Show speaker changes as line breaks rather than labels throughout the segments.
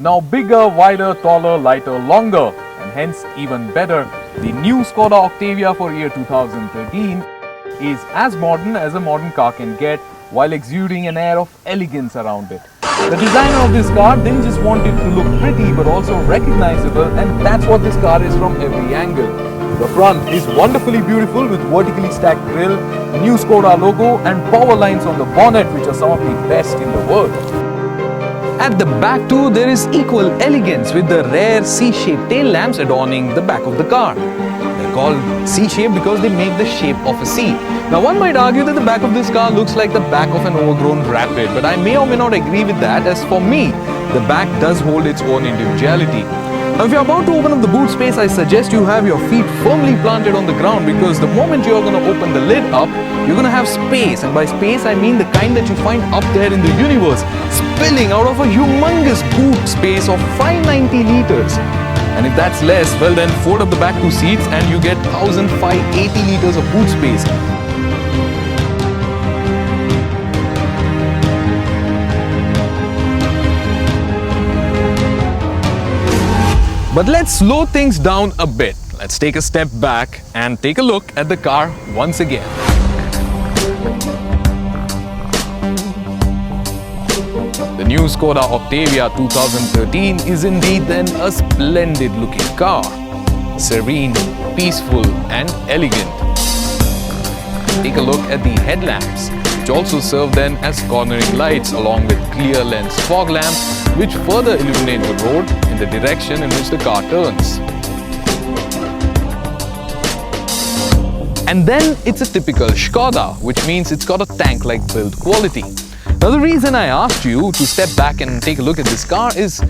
Now bigger, wider, taller, lighter, longer, and hence even better, the new Skoda Octavia for year 2013 is as modern as a modern car can get while exuding an air of elegance around it. The designer of this car didn't just want it to look pretty but also recognizable, and that's what this car is from every angle. The front is wonderfully beautiful with vertically stacked grille, new Skoda logo and power lines on the bonnet which are some of the best in the world. At the back too, there is equal elegance with the rare C-shaped tail lamps adorning the back of the car. They're called C-shaped because they make the shape of a C. Now one might argue that the back of this car looks like the back of an overgrown rapid, but I may or may not agree with that, as for me, the back does hold its own individuality. Now if you're about to open up the boot space, I suggest you have your feet firmly planted on the ground, because the moment you're going to open the lid up, you're going to have space, and by space I mean the kind that you find up there in the universe, spilling out of a humongous boot space of 590 liters. And if that's less, well then fold up the back two seats and you get 1580 liters of boot space. But let's slow things down a bit. Let's take a step back and take a look at the car once again. The new Skoda Octavia 2013 is indeed then a splendid looking car. Serene, peaceful and elegant. Take a look at the headlamps, which also serve then as cornering lights along with clear lens fog lamps which further illuminate the road in the direction in which the car turns. And then it's a typical Skoda, which means it's got a tank-like build quality. Now the reason I asked you to step back and take a look at this car is,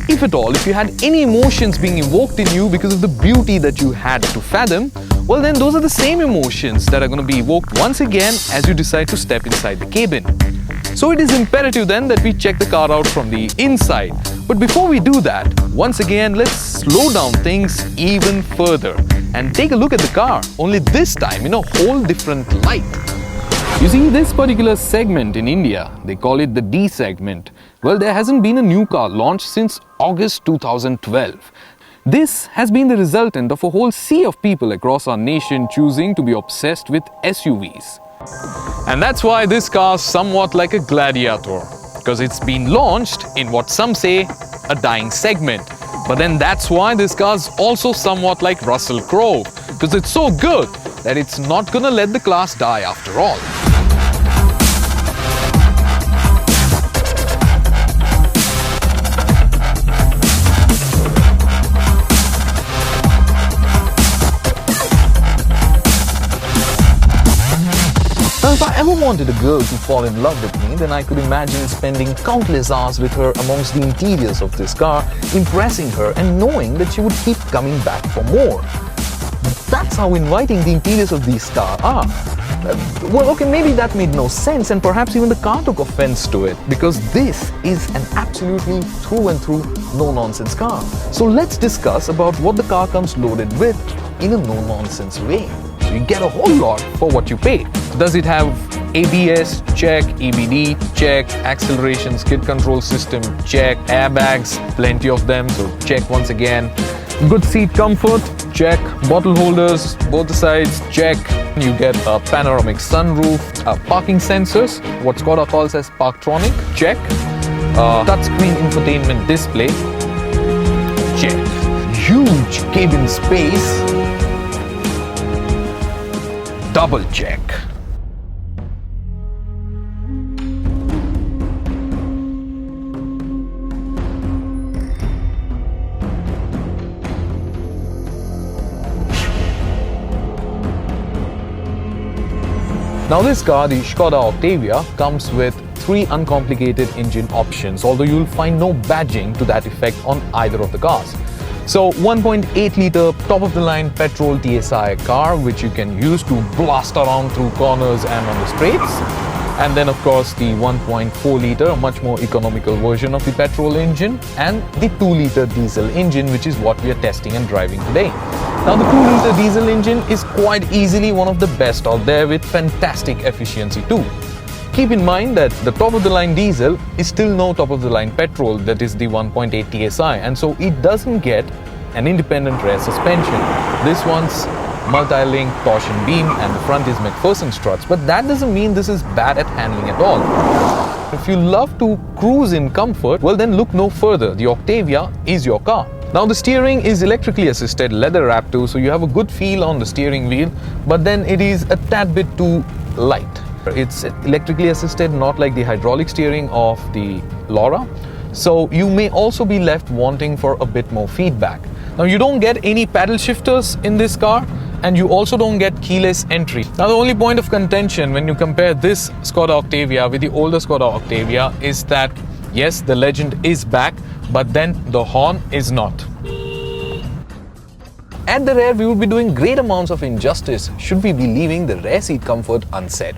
if at all, if you had any emotions being evoked in you because of the beauty that you had to fathom, well then those are the same emotions that are going to be evoked once again as you decide to step inside the cabin. So it is imperative then that we check the car out from the inside. But before we do that, once again let's slow down things even further and take a look at the car, only this time in a whole different light. You see, this particular segment in India, they call it the D segment. Well, there hasn't been a new car launched since August 2012. This has been the resultant of a whole sea of people across our nation choosing to be obsessed with SUVs. And that's why this car is somewhat like a gladiator, because it's been launched in what some say a dying segment. But then that's why this car is also somewhat like Russell Crowe, because it's so good that it's not gonna let the class die after all. Now, if I ever wanted a girl to fall in love with me, then I could imagine spending countless hours with her amongst the interiors of this car, impressing her and knowing that she would keep coming back for more. That's how inviting the interiors of these cars are. Well, okay, maybe that made no sense, and perhaps even the car took offense to it, because this is an absolutely through and through no-nonsense car. So let's discuss about what the car comes loaded with in a no-nonsense way. You get a whole lot for what you pay. Does it have ABS? Check. EBD? Check. Acceleration skid control system? Check. Airbags? Plenty of them, so check once again. Good seat comfort? Check. Bottle holders, both the sides? Check. You get a panoramic sunroof, parking sensors, what Skoda calls as Parktronic? Check. Touchscreen infotainment display? Check. Huge cabin space? Double check. Now this car, the Skoda Octavia, comes with 3 uncomplicated engine options, although you'll find no badging to that effect on either of the cars. So 1.8 litre top-of-the-line petrol TSI car, which you can use to blast around through corners and on the straights. And then of course the 1.4 litre, a much more economical version of the petrol engine, and the 2 litre diesel engine, which is what we are testing and driving today. Now the 2 litre diesel engine is quite easily one of the best out there with fantastic efficiency too. Keep in mind that the top of the line diesel is still no top of the line petrol, that is the 1.8 TSI, and so it doesn't get an independent rear suspension. This one's multi-link torsion beam and the front is McPherson struts, but that doesn't mean this is bad at handling at all. If you love to cruise in comfort, well then look no further. The Octavia is your car. Now the steering is electrically assisted, leather wrapped too, so you have a good feel on the steering wheel, but then it is a tad bit too light. It's electrically assisted, not like the hydraulic steering of the Laura, so you may also be left wanting for a bit more feedback. Now you don't get any paddle shifters in this car, and you also don't get keyless entry. Now the only point of contention when you compare this Skoda Octavia with the older Skoda Octavia is that yes, the legend is back, but then the horn is not. At the rear, we would be doing great amounts of injustice should we be leaving the rear seat comfort unsaid.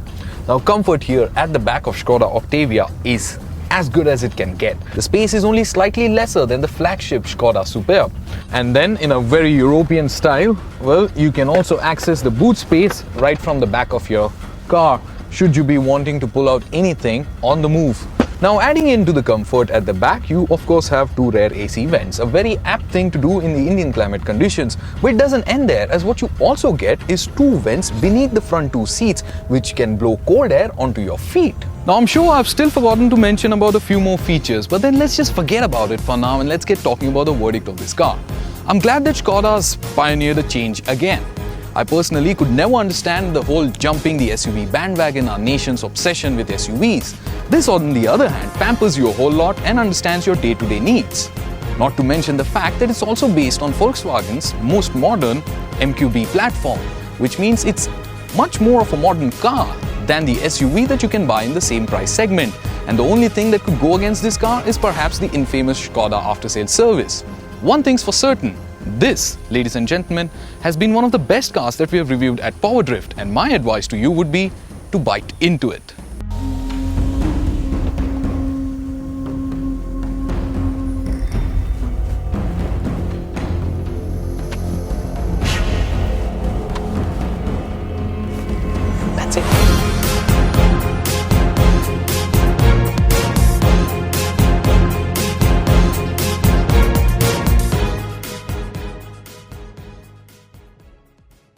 Now comfort here at the back of Skoda Octavia is as good as it can get. The space is only slightly lesser than the flagship Skoda Superb. And then in a very European style, well, you can also access the boot space right from the back of your car should you be wanting to pull out anything on the move. Now adding into the comfort at the back, you of course have two rear AC vents, a very apt thing to do in the Indian climate conditions. But it doesn't end there, as what you also get is two vents beneath the front two seats which can blow cold air onto your feet. Now I'm sure I've still forgotten to mention about a few more features, but then let's just forget about it for now and let's get talking about the verdict of this car. I'm glad that Skoda's pioneered a change again. I personally could never understand the whole jumping the SUV bandwagon, our nation's obsession with SUVs. This, on the other hand, pampers you a whole lot and understands your day-to-day needs. Not to mention the fact that it's also based on Volkswagen's most modern MQB platform, which means it's much more of a modern car than the SUV that you can buy in the same price segment. And the only thing that could go against this car is perhaps the infamous Skoda after-sales service. One thing's for certain, this, ladies and gentlemen, has been one of the best cars that we have reviewed at PowerDrift, and my advice to you would be to bite into it.